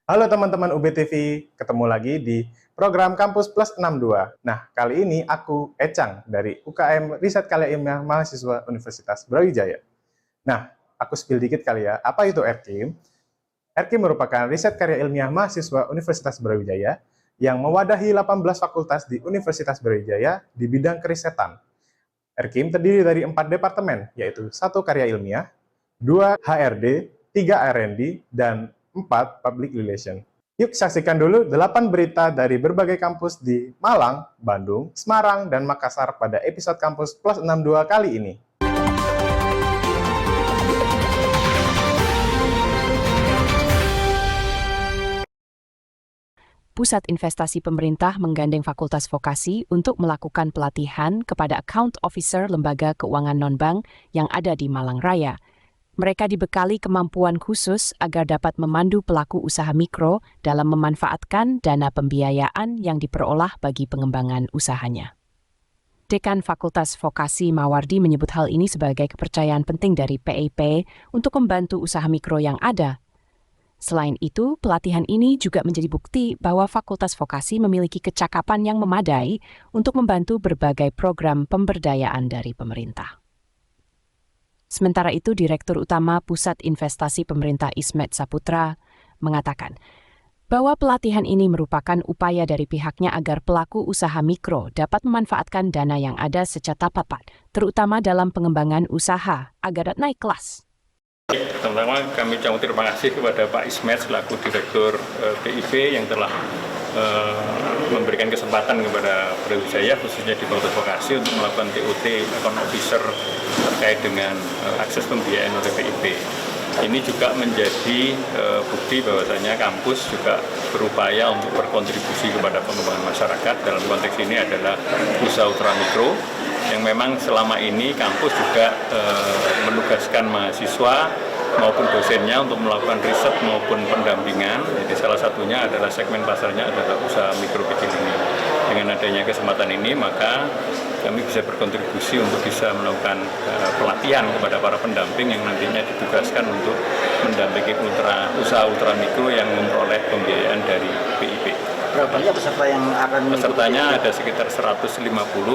Halo teman-teman UBTV, ketemu lagi di program Kampus Plus 62. Nah, kali ini aku Ecang dari UKM Riset Karya Ilmiah Mahasiswa Universitas Brawijaya. Nah, aku spill dikit kali ya, apa itu RKIM? RKIM merupakan riset karya ilmiah mahasiswa Universitas Brawijaya yang mewadahi 18 fakultas di Universitas Brawijaya di bidang kerisetan. RKIM terdiri dari 4 departemen, yaitu 1 karya ilmiah, 2 HRD, 3 R&D, dan 4 Public Relation. Yuk saksikan dulu 8 berita dari berbagai kampus di Malang, Bandung, Semarang, dan Makassar pada episode Kampus Plus 62 kali ini. Pusat Investasi Pemerintah menggandeng Fakultas Vokasi untuk melakukan pelatihan kepada account officer lembaga keuangan non-bank yang ada di Malang Raya. Mereka dibekali kemampuan khusus agar dapat memandu pelaku usaha mikro dalam memanfaatkan dana pembiayaan yang diperoleh bagi pengembangan usahanya. Dekan Fakultas Vokasi Mawardi menyebut hal ini sebagai kepercayaan penting dari PIP untuk membantu usaha mikro yang ada. Selain itu, pelatihan ini juga menjadi bukti bahwa Fakultas Vokasi memiliki kecakapan yang memadai untuk membantu berbagai program pemberdayaan dari pemerintah. Sementara itu, Direktur Utama Pusat Investasi Pemerintah Ismet Saputra mengatakan bahwa pelatihan ini merupakan upaya dari pihaknya agar pelaku usaha mikro dapat memanfaatkan dana yang ada secara tepat, terutama dalam pengembangan usaha agar naik kelas. Pertama, kami ucapkan terima kasih kepada Pak Ismet selaku Direktur PIP yang telah memberikan kesempatan kepada Brawijaya khususnya di Fakultas Vokasi untuk melakukan TOT account officer terkait dengan akses pembiayaan oleh PIP. Ini juga menjadi bukti bahwasanya kampus juga berupaya untuk berkontribusi kepada pengembangan masyarakat. Dalam konteks ini adalah usaha ultramikro yang memang selama ini kampus juga menugaskan mahasiswa maupun dosennya untuk melakukan riset maupun pendampingan. Jadi salah satunya adalah segmen pasarnya adalah usaha mikro kecil ini. Dengan adanya kesempatan ini maka kami bisa berkontribusi untuk bisa melakukan pelatihan kepada para pendamping yang nantinya ditugaskan untuk mendampingi usaha ultramikro yang memperoleh pembiayaan dari PIP. Berapa banyak peserta yang akan mengikuti? Pesertanya ada sekitar 150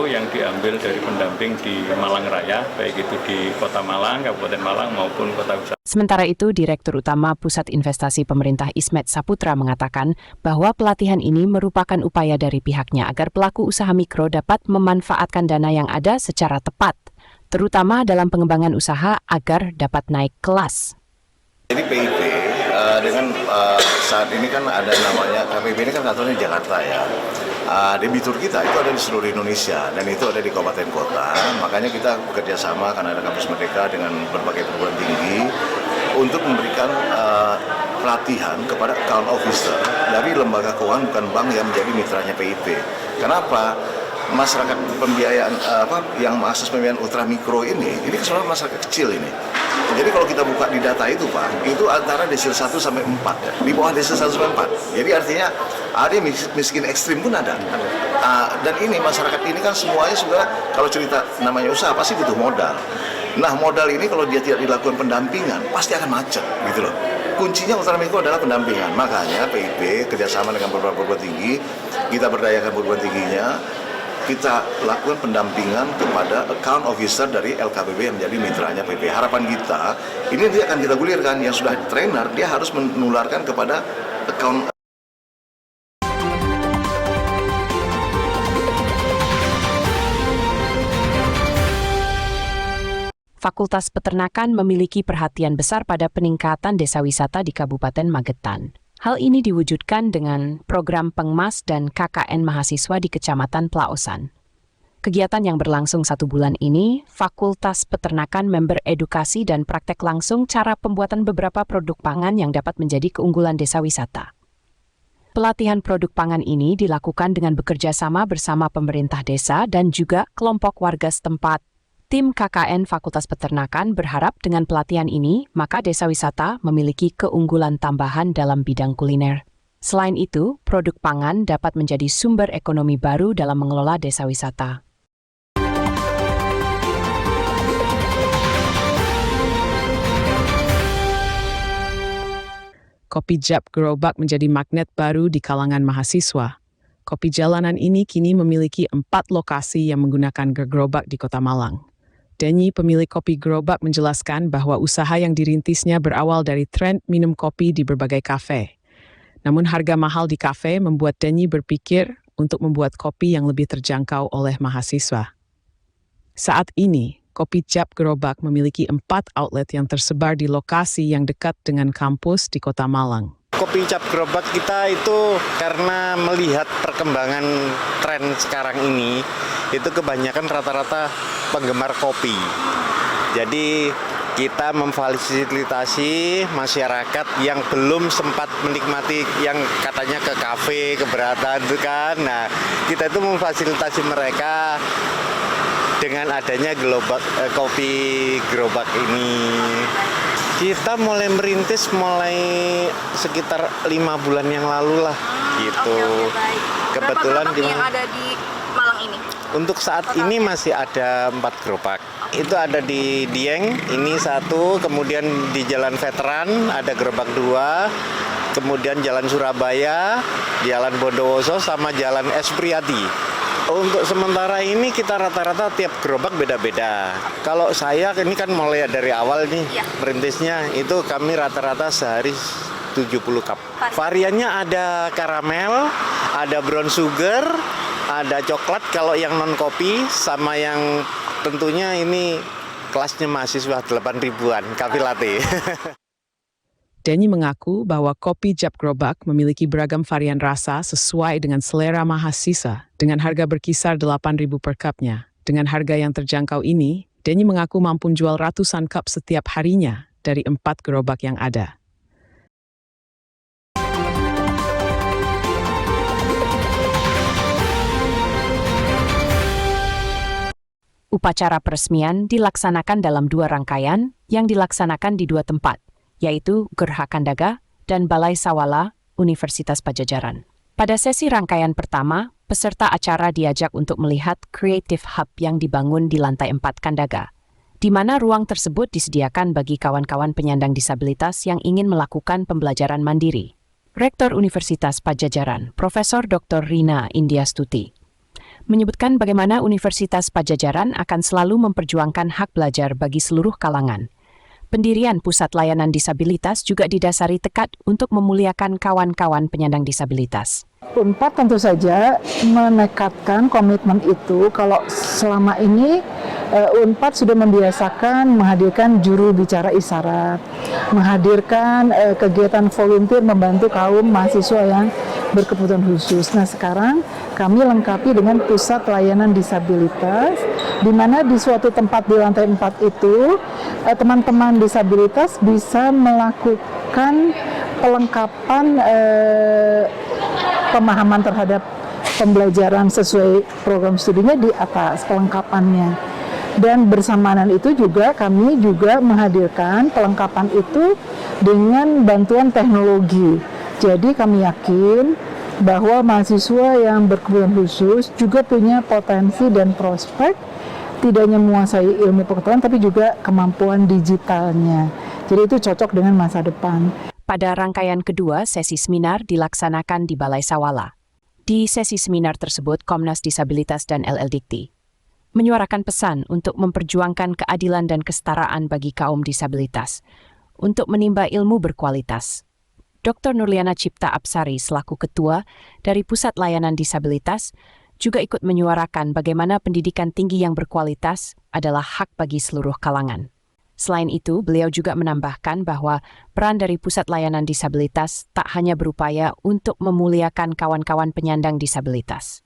yang diambil dari pendamping di Malang Raya, baik itu di Kota Malang, Kabupaten Malang maupun Kota Besar. Sementara itu, Direktur Utama Pusat Investasi Pemerintah Ismet Saputra mengatakan bahwa pelatihan ini merupakan upaya dari pihaknya agar pelaku usaha mikro dapat memanfaatkan dana yang ada secara tepat, terutama dalam pengembangan usaha agar dapat naik kelas. Jadi PIP dengan saat ini kan ada namanya, PIP ini kan kantornya di Jakarta ya. Debitur kita itu ada di seluruh Indonesia dan itu ada di kabupaten kota. Makanya kita bekerja sama karena ada kampus Merdeka dengan berbagai perguruan tinggi untuk memberikan pelatihan kepada account officer dari lembaga keuangan bukan bank yang menjadi mitranya PIP. Kenapa? Masyarakat pembiayaan yang mengakses pembiayaan ultramikro ini keseluruhan masyarakat kecil ini. Jadi kalau kita buka di data itu Pak, itu antara desil 1 sampai 4 ya. Di bawah desil 1 sampai 4. Jadi artinya ada miskin ekstrim pun ada. Dan ini masyarakat ini kan semuanya sudah kalau cerita namanya usaha pasti butuh modal. Nah modal ini kalau dia tidak dilakukan pendampingan pasti akan macet gitu loh. Kuncinya ultramikro adalah pendampingan. Makanya PIP kerjasama dengan beberapa perguruan tinggi, kita berdayakan perguruan tingginya, kita lakukan pendampingan kepada account officer dari LKPB yang menjadi mitranya PIP. Harapan kita, ini dia akan kita gulirkan, yang sudah trainer, dia harus menularkan kepada account. Fakultas Peternakan memiliki perhatian besar pada peningkatan desa wisata di Kabupaten Magetan. Hal ini diwujudkan dengan program Pengmas dan KKN mahasiswa di Kecamatan Plaosan. Kegiatan yang berlangsung 1 bulan ini, Fakultas Peternakan member edukasi dan praktek langsung cara pembuatan beberapa produk pangan yang dapat menjadi keunggulan desa wisata. Pelatihan produk pangan ini dilakukan dengan bekerja sama bersama pemerintah desa dan juga kelompok warga setempat. Tim KKN Fakultas Peternakan berharap dengan pelatihan ini, maka desa wisata memiliki keunggulan tambahan dalam bidang kuliner. Selain itu, produk pangan dapat menjadi sumber ekonomi baru dalam mengelola desa wisata. Kopi Jap Gerobak menjadi magnet baru di kalangan mahasiswa. Kopi jalanan ini kini memiliki 4 lokasi yang menggunakan gerobak di Kota Malang. Denny, pemilik kopi gerobak, menjelaskan bahwa usaha yang dirintisnya berawal dari tren minum kopi di berbagai kafe. Namun harga mahal di kafe membuat Denny berpikir untuk membuat kopi yang lebih terjangkau oleh mahasiswa. Saat ini, Kopi Jap Gerobak memiliki 4 outlet yang tersebar di lokasi yang dekat dengan kampus di Kota Malang. Kopi Cap Gerobak kita itu karena melihat perkembangan tren sekarang ini, itu kebanyakan rata-rata penggemar kopi. Jadi kita memfasilitasi masyarakat yang belum sempat menikmati yang katanya ke kafe, keberatan itu kan. Nah, kita itu memfasilitasi mereka dengan adanya kopi gerobak ini. Kita mulai merintis sekitar 5 bulan yang lalu lah gitu. Baik. Kebetulan Berapa gerobak yang ada di Malang ini? Untuk saat ini masih ada 4 gerobak. Itu ada di Dieng, ini 1, kemudian di Jalan Veteran ada gerobak 2, kemudian Jalan Surabaya, Jalan Bondowoso, sama Jalan Espriadi. Untuk sementara ini kita rata-rata tiap gerobak beda-beda. Kalau saya ini kan mulai dari awal nih merintisnya, itu kami rata-rata sehari 70 cup. Variannya ada karamel, ada brown sugar, ada coklat kalau yang non kopi, sama yang tentunya ini kelasnya mahasiswa 8.000-an, kopi latte. Denny mengaku bahwa kopi Jap Gerobak memiliki beragam varian rasa sesuai dengan selera mahasiswa dengan harga berkisar 8.000 per cupnya. Dengan harga yang terjangkau ini, Denny mengaku mampu jual ratusan cup setiap harinya dari 4 gerobak yang ada. Upacara peresmian dilaksanakan dalam 2 rangkaian yang dilaksanakan di 2 tempat, yaitu Gerha Kandaga dan Balai Sawala, Universitas Padjadjaran. Pada sesi rangkaian pertama, peserta acara diajak untuk melihat Creative Hub yang dibangun di lantai 4 Kandaga, di mana ruang tersebut disediakan bagi kawan-kawan penyandang disabilitas yang ingin melakukan pembelajaran mandiri. Rektor Universitas Padjadjaran, Profesor Dr. Rina Indiastuti, menyebutkan bagaimana Universitas Padjadjaran akan selalu memperjuangkan hak belajar bagi seluruh kalangan. Pendirian Pusat Layanan Disabilitas juga didasari tekad untuk memuliakan kawan-kawan penyandang disabilitas. Unpad tentu saja menekatkan komitmen itu. Kalau selama ini Unpad sudah membiasakan menghadirkan juru bicara isyarat, menghadirkan kegiatan volunteer membantu kaum mahasiswa yang berkebutuhan khusus. Nah, sekarang kami lengkapi dengan pusat layanan disabilitas, di mana di suatu tempat di lantai 4 itu teman-teman disabilitas bisa melakukan pelengkapan pemahaman terhadap pembelajaran sesuai program studinya di atas pelengkapannya. Dan bersamaan itu juga kami juga menghadirkan pelengkapan itu dengan bantuan teknologi. Jadi kami yakin bahwa mahasiswa yang berkebutuhan khusus juga punya potensi dan prospek, tidak hanya menguasai ilmu pengetahuan tapi juga kemampuan digitalnya. Jadi itu cocok dengan masa depan. Pada rangkaian kedua, sesi seminar dilaksanakan di Balai Sawala. Di sesi seminar tersebut, Komnas Disabilitas dan LLDikti menyuarakan pesan untuk memperjuangkan keadilan dan kesetaraan bagi kaum disabilitas untuk menimba ilmu berkualitas. Dr. Nurliana Cipta Apsari selaku ketua dari Pusat Layanan Disabilitas juga ikut menyuarakan bagaimana pendidikan tinggi yang berkualitas adalah hak bagi seluruh kalangan. Selain itu, beliau juga menambahkan bahwa peran dari Pusat Layanan Disabilitas tak hanya berupaya untuk memuliakan kawan-kawan penyandang disabilitas,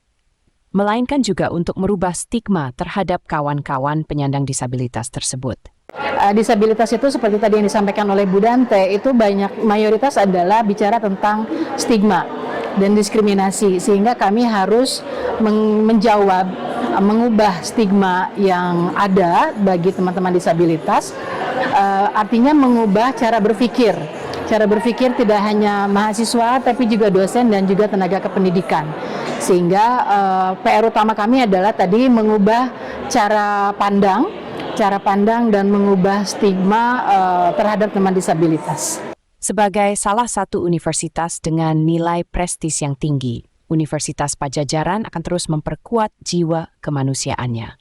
melainkan juga untuk merubah stigma terhadap kawan-kawan penyandang disabilitas tersebut. Disabilitas itu seperti tadi yang disampaikan oleh Bu Dante, itu mayoritas adalah bicara tentang stigma dan diskriminasi, sehingga kami harus mengubah stigma yang ada bagi teman-teman disabilitas, artinya mengubah cara berpikir. Cara berpikir tidak hanya mahasiswa, tapi juga dosen dan juga tenaga kependidikan. Sehingga PR utama kami adalah tadi mengubah cara pandang dan mengubah stigma terhadap teman disabilitas. Sebagai salah satu universitas dengan nilai prestis yang tinggi, Universitas Padjadjaran akan terus memperkuat jiwa kemanusiaannya.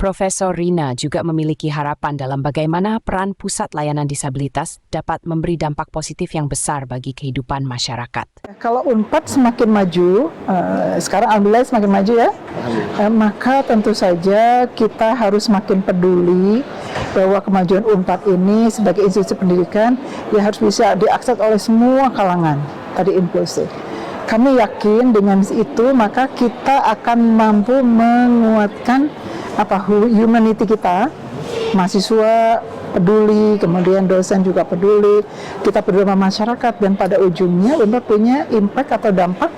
Profesor Rina juga memiliki harapan dalam bagaimana peran Pusat Layanan Disabilitas dapat memberi dampak positif yang besar bagi kehidupan masyarakat. Kalau UNPAD semakin maju, sekarang alhamdulillah semakin maju ya, maka tentu saja kita harus semakin peduli bahwa kemajuan UNPAD ini sebagai institusi pendidikan ya harus bisa diakses oleh semua kalangan, tadi inklusif. Kami yakin dengan itu maka kita akan mampu menguatkan humanity kita, mahasiswa peduli, kemudian dosen juga peduli, kita peduli sama masyarakat, dan pada ujungnya UNPAD punya impact atau dampak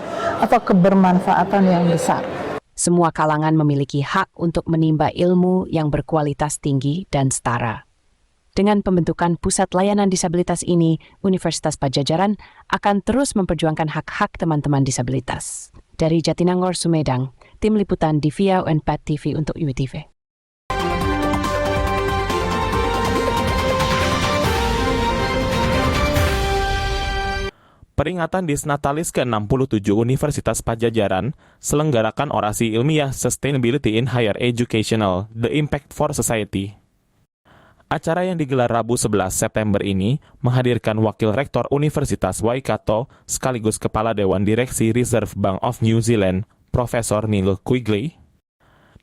atau kebermanfaatan yang besar. Semua kalangan memiliki hak untuk menimba ilmu yang berkualitas tinggi dan setara. Dengan pembentukan Pusat Layanan Disabilitas ini, Universitas Padjadjaran akan terus memperjuangkan hak-hak teman-teman disabilitas. Dari Jatinangor, Sumedang, Tim Liputan Divia UNPAD TV untuk UTV. Peringatan Disnatalis ke-67 Universitas Padjadjaran selenggarakan orasi ilmiah Sustainability in Higher Educational, The Impact for Society. Acara yang digelar Rabu 11 September ini menghadirkan Wakil Rektor Universitas Waikato sekaligus Kepala Dewan Direksi Reserve Bank of New Zealand, Profesor Neil Quigley.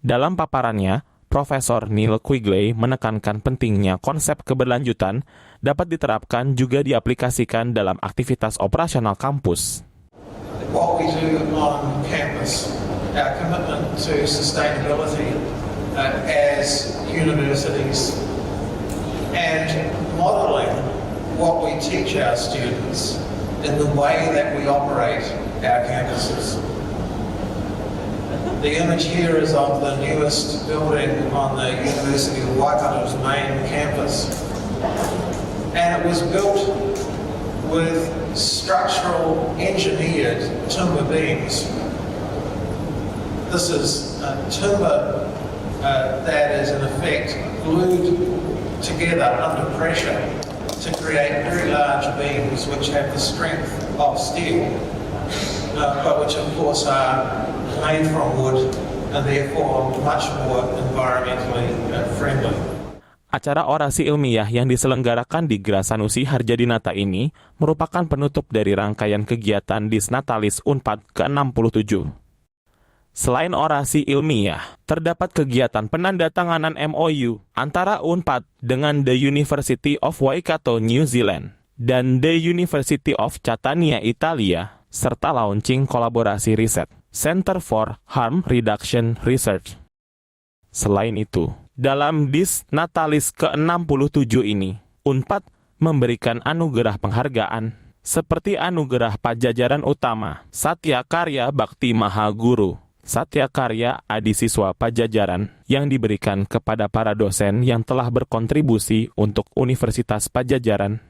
Dalam paparannya, Profesor Neil Quigley menekankan pentingnya konsep keberlanjutan dapat diterapkan juga diaplikasikan dalam aktivitas operasional kampus. What we do on campus, our commitment to sustainability as universities, and modelling what we teach our students in the way that we operate our campuses. The image here is of the newest building on the University of Waikato's main campus. And it was built with structural engineered timber beams. This is timber that is in effect glued together under pressure to create very large beams which have the strength of steel, but which of course are made from wood and therefore much more environmentally friendly. Acara orasi ilmiah yang diselenggarakan di Gera Sanusi Harjadinata ini merupakan penutup dari rangkaian kegiatan Disnatalis UNPAD ke-67. Selain orasi ilmiah, terdapat kegiatan penandatanganan MOU antara UNPAD dengan The University of Waikato, New Zealand, dan The University of Catania, Italia, serta launching kolaborasi riset, Center for Harm Reduction Research. Selain itu, dalam Disnatalis ke-67 ini, UNPAD memberikan anugerah penghargaan seperti Anugerah Padjadjaran Utama, Satya Karya Bakti Mahaguru, Satya Karya Adi Siswa Padjadjaran yang diberikan kepada para dosen yang telah berkontribusi untuk Universitas Padjadjaran.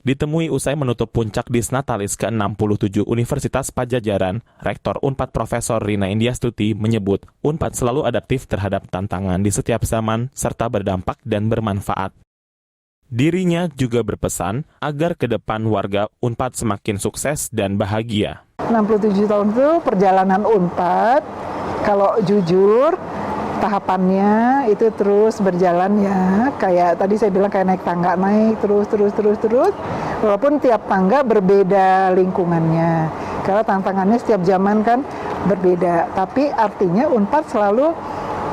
Ditemui usai menutup puncak Disnatalis ke-67 Universitas Padjadjaran, Rektor UNPAD Profesor Rina Indiastuti menyebut UNPAD selalu adaptif terhadap tantangan di setiap zaman serta berdampak dan bermanfaat. Dirinya juga berpesan agar ke depan warga UNPAD semakin sukses dan bahagia. 67 tahun itu perjalanan UNPAD, kalau jujur tahapannya itu terus berjalan ya, kayak tadi saya bilang kayak naik tangga, naik terus, walaupun tiap tangga berbeda lingkungannya, karena tantangannya setiap zaman kan berbeda, tapi artinya UNPAD selalu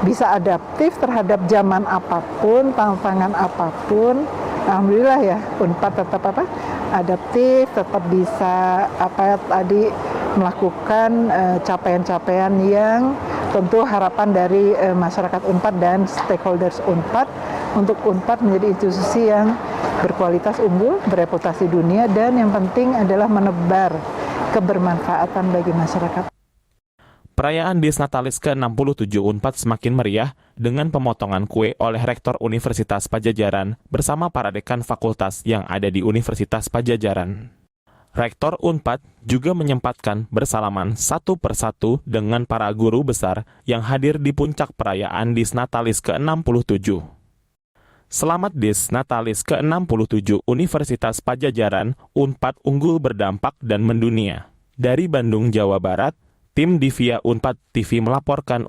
bisa adaptif terhadap zaman apapun, tantangan apapun. Alhamdulillah ya, UNPAD tetap adaptif, tetap bisa melakukan capaian-capaian yang tentu harapan dari masyarakat UNPAD dan stakeholders UNPAD untuk UNPAD menjadi institusi yang berkualitas unggul, bereputasi dunia, dan yang penting adalah menebar kebermanfaatan bagi masyarakat. Perayaan Disnatalis ke-67 UNPAD semakin meriah dengan pemotongan kue oleh Rektor Universitas Padjadjaran bersama para dekan fakultas yang ada di Universitas Padjadjaran. Rektor UNPAD juga menyempatkan bersalaman satu persatu dengan para guru besar yang hadir di puncak perayaan Disnatalis ke-67. Selamat Dis Natalis ke-67 Universitas Pajajaran, Unpad unggul berdampak dan mendunia. Dari Bandung, Jawa Barat, tim Divia Unpad TV melaporkan.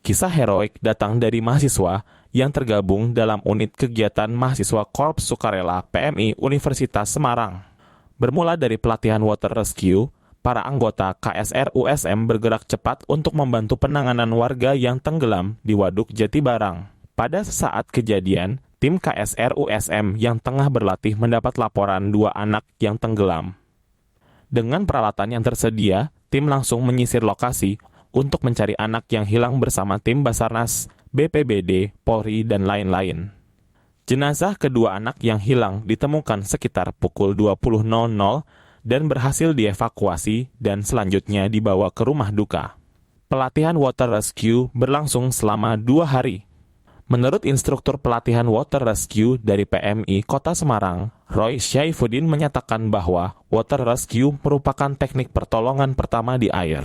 Kisah heroik datang dari mahasiswa yang tergabung dalam unit kegiatan mahasiswa Korps Sukarela PMI Universitas Semarang. Bermula dari pelatihan water rescue, para anggota KSR USM bergerak cepat untuk membantu penanganan warga yang tenggelam di Waduk Jatibarang. Pada saat kejadian, tim KSR USM yang tengah berlatih mendapat laporan 2 anak yang tenggelam. Dengan peralatan yang tersedia, tim langsung menyisir lokasi untuk mencari anak yang hilang bersama tim Basarnas, BPBD, Polri, dan lain-lain. Jenazah kedua anak yang hilang ditemukan sekitar pukul 20.00 dan berhasil dievakuasi dan selanjutnya dibawa ke rumah duka. Pelatihan water rescue berlangsung selama 2 hari. Menurut instruktur pelatihan water rescue dari PMI Kota Semarang, Roy Syaifuddin menyatakan bahwa water rescue merupakan teknik pertolongan pertama di air.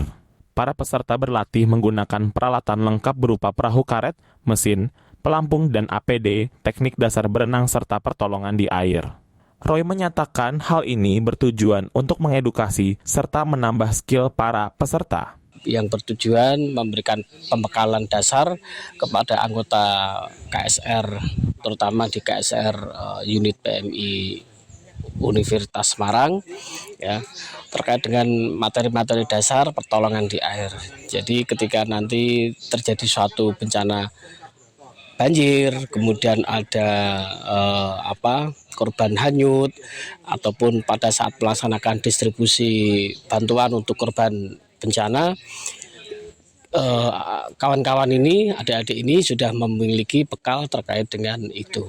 Para peserta berlatih menggunakan peralatan lengkap berupa perahu karet, mesin, pelampung, dan APD, teknik dasar berenang serta pertolongan di air. Roy menyatakan hal ini bertujuan untuk mengedukasi serta menambah skill para peserta. Yang bertujuan memberikan pembekalan dasar kepada anggota KSR, terutama di KSR unit PMI Universitas Semarang, ya, terkait dengan materi-materi dasar pertolongan di air. Jadi ketika nanti terjadi suatu bencana banjir, kemudian ada korban hanyut, ataupun pada saat melaksanakan distribusi bantuan untuk korban bencana, kawan-kawan ini, adik-adik ini sudah memiliki bekal terkait dengan itu.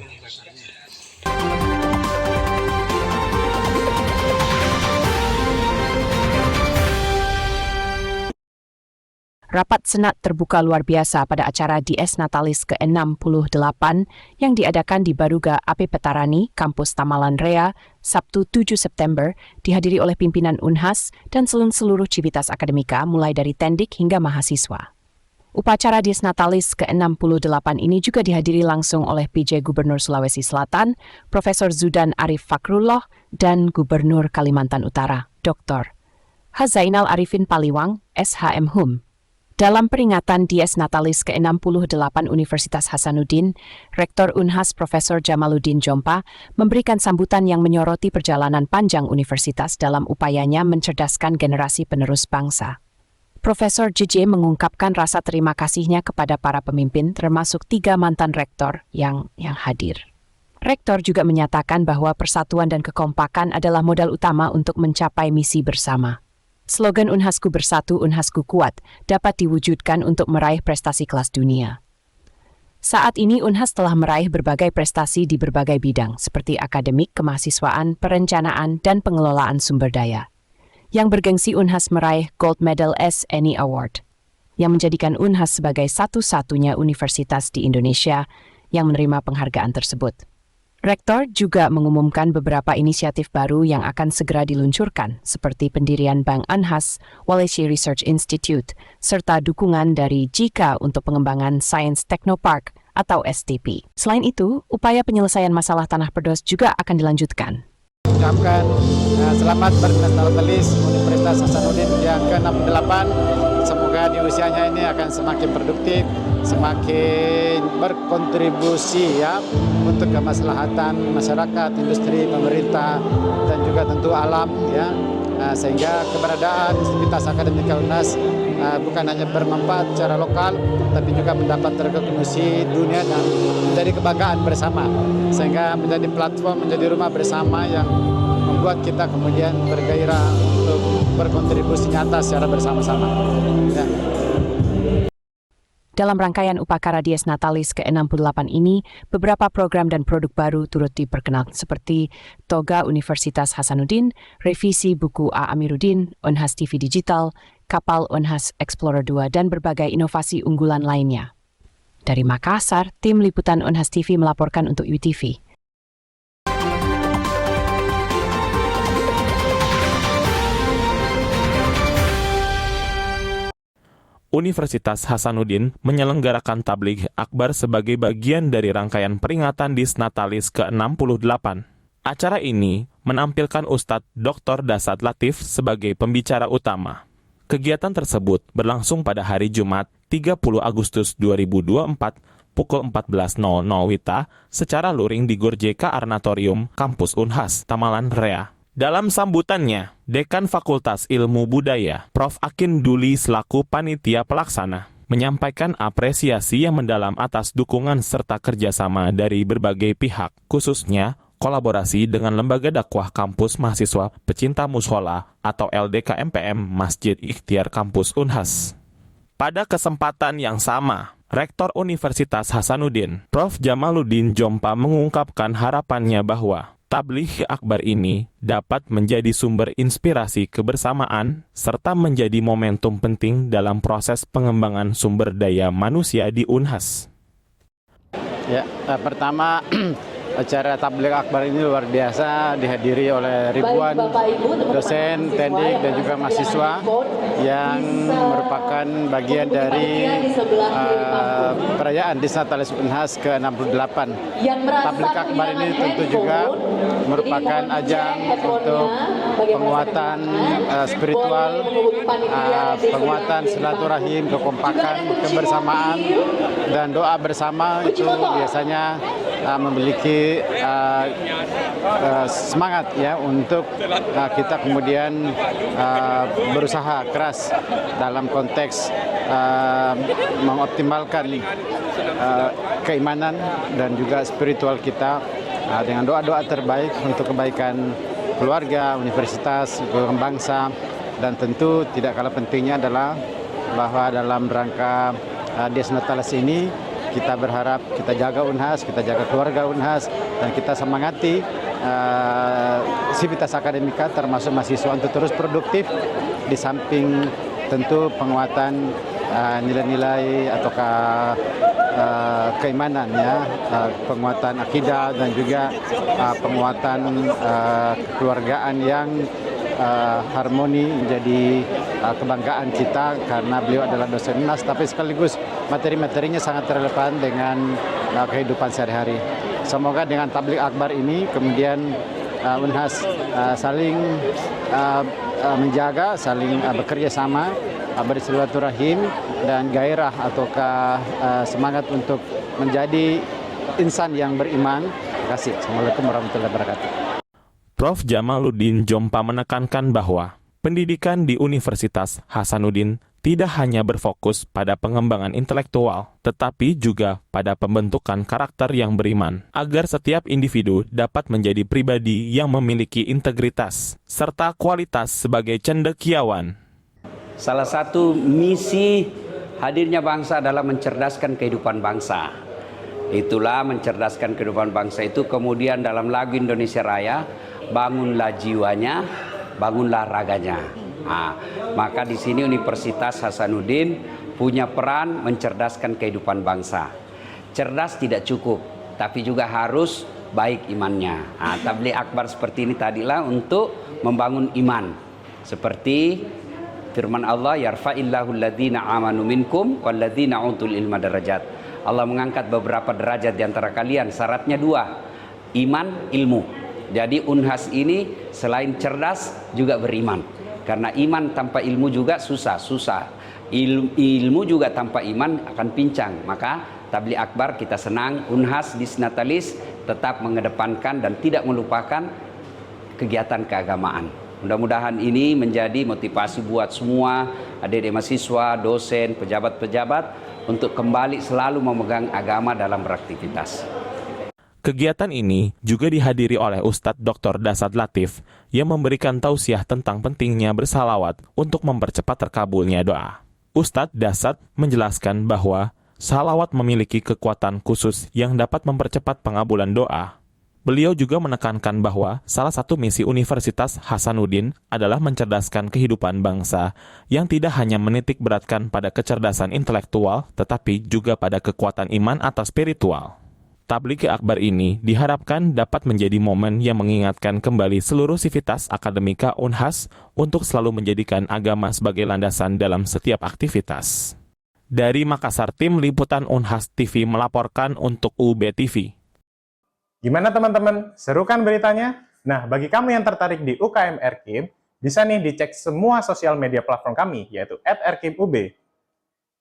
Rapat Senat terbuka luar biasa pada acara Dies Natalis ke-68 yang diadakan di Baruga AP Petarani, Kampus Tamalan Rea, Sabtu 7 September, dihadiri oleh pimpinan Unhas dan seluruh civitas akademika mulai dari tendik hingga mahasiswa. Upacara Dies Natalis ke-68 ini juga dihadiri langsung oleh PJ Gubernur Sulawesi Selatan, Profesor Zudan Arif Fakrullah, dan Gubernur Kalimantan Utara, Dr. Hazainal Arifin Paliwang, SHM Hum. Dalam peringatan Dies Natalis ke-68 Universitas Hasanuddin, Rektor Unhas Profesor Jamaluddin Jompa memberikan sambutan yang menyoroti perjalanan panjang universitas dalam upayanya mencerdaskan generasi penerus bangsa. Profesor JJ mengungkapkan rasa terima kasihnya kepada para pemimpin termasuk 3 mantan rektor yang hadir. Rektor juga menyatakan bahwa persatuan dan kekompakan adalah modal utama untuk mencapai misi bersama. Slogan Unhasku Bersatu, Unhasku Kuat dapat diwujudkan untuk meraih prestasi kelas dunia. Saat ini Unhas telah meraih berbagai prestasi di berbagai bidang seperti akademik, kemahasiswaan, perencanaan, dan pengelolaan sumber daya. Yang bergengsi Unhas meraih Gold Medal SNI Award, yang menjadikan Unhas sebagai satu-satunya universitas di Indonesia yang menerima penghargaan tersebut. Rektor juga mengumumkan beberapa inisiatif baru yang akan segera diluncurkan, seperti pendirian Bank Unhas, Walesi Research Institute, serta dukungan dari JICA untuk pengembangan Science Technopark atau STP. Selain itu, upaya penyelesaian masalah tanah perdos juga akan dilanjutkan. Ucapkan selamat berdinas natalis Universitas Hasanuddin yang ke-68. Semoga di usianya ini akan semakin produktif, semakin berkontribusi ya untuk kemaslahatan masyarakat, industri, pemerintah, dan juga tentu alam ya. Sehingga keberadaan Universitas Akademika Unhas bukan hanya bermanfaat secara lokal, tapi juga mendapat recognition dunia dan menjadi kebanggaan bersama. Sehingga menjadi platform, menjadi rumah bersama yang membuat kita kemudian bergairah untuk berkontribusi nyata secara bersama-sama. Ya. Dalam rangkaian upacara Dies Natalis ke-68 ini, beberapa program dan produk baru turut diperkenalkan seperti Toga Universitas Hasanuddin, revisi buku A. Amiruddin, Unhas TV Digital, kapal Unhas Explorer 2, dan berbagai inovasi unggulan lainnya. Dari Makassar, tim liputan Unhas TV melaporkan untuk UTV. Universitas Hasanuddin menyelenggarakan tabligh akbar sebagai bagian dari rangkaian peringatan Disnatalis ke-68. Acara ini menampilkan Ustadz Dr. Dasat Latif sebagai pembicara utama. Kegiatan tersebut berlangsung pada hari Jumat 30 Agustus 2024 pukul 14.00 WITA secara luring di Gor JK Arnatorium, Kampus Unhas, Tamalan Rea. Dalam sambutannya, Dekan Fakultas Ilmu Budaya, Prof. Akin Duli selaku panitia pelaksana, menyampaikan apresiasi yang mendalam atas dukungan serta kerjasama dari berbagai pihak, khususnya kolaborasi dengan Lembaga Dakwah Kampus Mahasiswa Pecinta Mushola atau LDKMPM Masjid Ikhtiar Kampus Unhas. Pada kesempatan yang sama, Rektor Universitas Hasanuddin, Prof. Jamaluddin Jompa mengungkapkan harapannya bahwa tabligh akbar ini dapat menjadi sumber inspirasi kebersamaan serta menjadi momentum penting dalam proses pengembangan sumber daya manusia di Unhas. Ya, pertama acara tabligh akbar ini luar biasa dihadiri oleh ribuan dosen, teknik dan juga mahasiswa yang merupakan bagian dari perayaan Disnatalis Unhas ke-68. Tabligh akbar ini tentu juga merupakan ajang untuk penguatan spiritual, penguatan silaturahim, kekompakan, kebersamaan, dan doa bersama itu biasanya memiliki semangat ya untuk kita kemudian berusaha keras dalam konteks mengoptimalkan keimanan dan juga spiritual kita dengan doa-doa terbaik untuk kebaikan keluarga, universitas, bangsa, dan tentu tidak kalah pentingnya adalah bahwa dalam rangka Disnatalis ini kita berharap kita jaga Unhas, kita jaga keluarga Unhas, dan kita semangati sivitas akademika termasuk mahasiswa untuk terus produktif di samping tentu penguatan nilai-nilai ataukah keimanan ya, penguatan akidah dan juga penguatan kekeluargaan yang harmoni menjadi kebanggaan kita karena beliau adalah dosen Unhas, tapi sekaligus materi-materinya sangat relevan dengan kehidupan sehari-hari. Semoga dengan tabligh akbar ini kemudian Unhas saling menjaga, saling bekerja sama, bersilaturahim dan gairah ataukah semangat untuk menjadi insan yang beriman. Terima kasih. Assalamualaikum warahmatullahi wabarakatuh. Prof. Jamaluddin Jompa menekankan bahwa pendidikan di Universitas Hasanuddin tidak hanya berfokus pada pengembangan intelektual, tetapi juga pada pembentukan karakter yang beriman, agar setiap individu dapat menjadi pribadi yang memiliki integritas, serta kualitas sebagai cendekiawan. Salah satu misi hadirnya bangsa adalah mencerdaskan kehidupan bangsa. Itulah mencerdaskan kehidupan bangsa itu kemudian dalam lagu Indonesia Raya, bangunlah jiwanya, bangunlah raganya. Maka di sini Universitas Hasanuddin punya peran mencerdaskan kehidupan bangsa. Cerdas tidak cukup, tapi juga harus baik imannya. Tabligh akbar seperti ini tadilah untuk membangun iman. Seperti firman Allah, yarfa'illahu alladhina amanu minkum walladhina utul ilma darajat. Allah mengangkat beberapa derajat di antara kalian. Syaratnya dua, iman, ilmu. Jadi Unhas ini selain cerdas juga beriman. Karena iman tanpa ilmu juga susah. Ilmu juga tanpa iman akan pincang. Maka tabligh akbar kita senang Unhas Disnatalis tetap mengedepankan dan tidak melupakan kegiatan keagamaan. Mudah-mudahan ini menjadi motivasi buat semua adik-adik mahasiswa, dosen, pejabat-pejabat untuk kembali selalu memegang agama dalam beraktivitas. Kegiatan ini juga dihadiri oleh Ustadz Dr. Dasat Latif yang memberikan tausiah tentang pentingnya bersalawat untuk mempercepat terkabulnya doa. Ustadz Dasat menjelaskan bahwa salawat memiliki kekuatan khusus yang dapat mempercepat pengabulan doa. Beliau juga menekankan bahwa salah satu misi Universitas Hasanuddin adalah mencerdaskan kehidupan bangsa yang tidak hanya menitik beratkan pada kecerdasan intelektual, tetapi juga pada kekuatan iman atau spiritual. Tablighi Akbar ini diharapkan dapat menjadi momen yang mengingatkan kembali seluruh sivitas akademika Unhas untuk selalu menjadikan agama sebagai landasan dalam setiap aktivitas. Dari Makassar, tim liputan Unhas TV melaporkan untuk UB TV. Gimana teman-teman? Seru kan beritanya? Nah, bagi kamu yang tertarik di UKM Erkim, bisa nih dicek semua sosial media platform kami, yaitu @erkimub.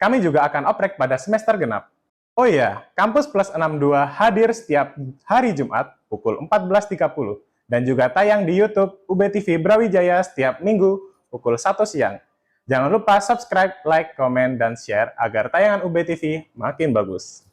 Kami juga akan oprek pada semester genap. Oh iya, Kampus Plus 62 hadir setiap hari Jumat pukul 14.30 dan juga tayang di YouTube UB TV Brawijaya setiap Minggu pukul 1 siang. Jangan lupa subscribe, like, komen, dan share agar tayangan UB TV makin bagus.